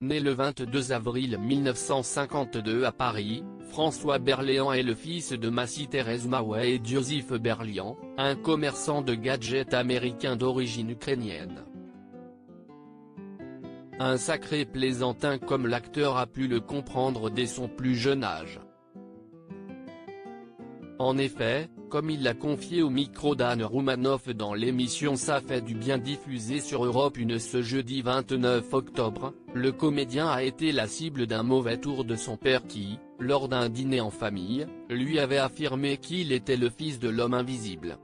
Né le 22 avril 1952 à Paris, François Berléand est le fils de Marie-Thérèse Mawet et Joseph Berliand, un commerçant de gadgets américain d'origine ukrainienne. Un sacré plaisantin comme l'acteur a pu le comprendre dès son plus jeune âge. En effet, comme il l'a confié au micro d'Anne Roumanoff dans l'émission Ça fait du bien diffusée sur Europe 1 ce jeudi 29 octobre, le comédien a été la cible d'un mauvais tour de son père qui, lors d'un dîner en famille, lui avait affirmé qu'il était le fils de l'homme invisible.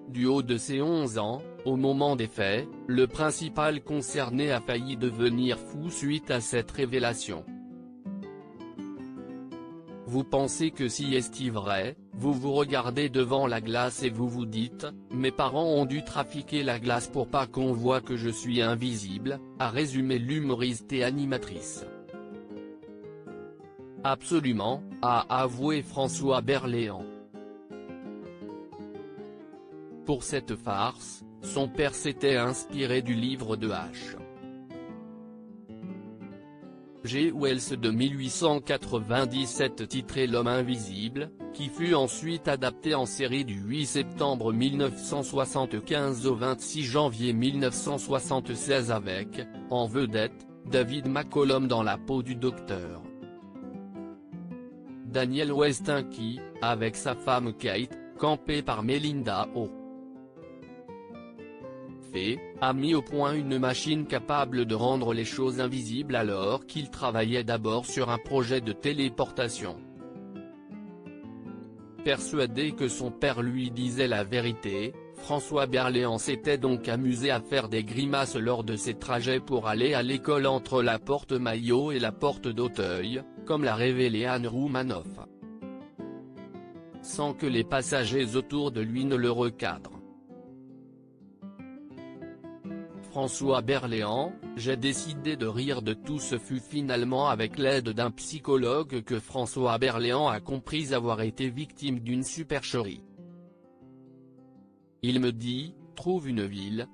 Du haut de ses 11 ans, au moment des faits, le principal concerné a failli devenir fou suite à cette révélation. Vous pensez que si est vrai, vous vous regardez devant la glace et vous vous dites « Mes parents ont dû trafiquer la glace pour pas qu'on voit que je suis invisible », a résumé l'humoriste et animatrice. Absolument, a avoué François Berléand. Pour cette farce, son père s'était inspiré du livre de H. G. Wells de 1897 titré L'homme invisible, qui fut ensuite adapté en série du 8 septembre 1975 au 26 janvier 1976 avec, en vedette, David McCollum dans la peau du docteur Daniel Westin qui, avec sa femme Kate, campée par Melinda O. a mis au point une machine capable de rendre les choses invisibles alors qu'il travaillait d'abord sur un projet de téléportation. Persuadé que son père lui disait la vérité, François Berléand s'était donc amusé à faire des grimaces lors de ses trajets pour aller à l'école entre la porte Maillot et la porte d'Auteuil, comme l'a révélé Anne Roumanoff. Sans que les passagers autour de lui ne le recadrent. François Berléand, j'ai décidé de rire de tout. Ce fut finalement avec l'aide d'un psychologue que François Berléand a compris avoir été victime d'une supercherie. Il me dit, trouve une ville.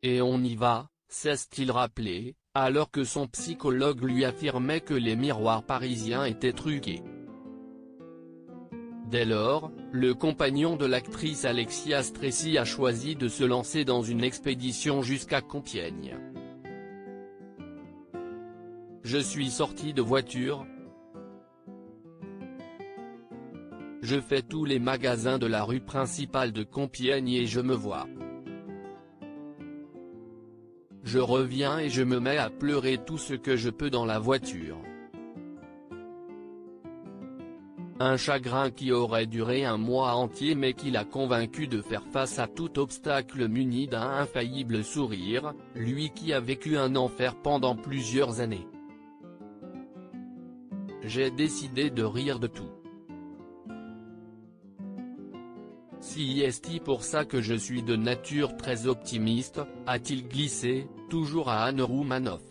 Et on y va, s'est-il rappelé, alors que son psychologue lui affirmait que les miroirs parisiens étaient truqués. Dès lors, le compagnon de l'actrice Alexia Stresi a choisi de se lancer dans une expédition jusqu'à Compiègne. Je suis sorti de voiture. Je fais tous les magasins de la rue principale de Compiègne et je me vois. Je reviens et je me mets à pleurer tout ce que je peux dans la voiture. Un chagrin qui aurait duré un mois entier mais qui l'a convaincu de faire face à tout obstacle muni d'un infaillible sourire, lui qui a vécu un enfer pendant plusieurs années. J'ai décidé de rire de tout. Si est pour ça que je suis de nature très optimiste, a-t-il glissé, toujours à Anne Roumanoff.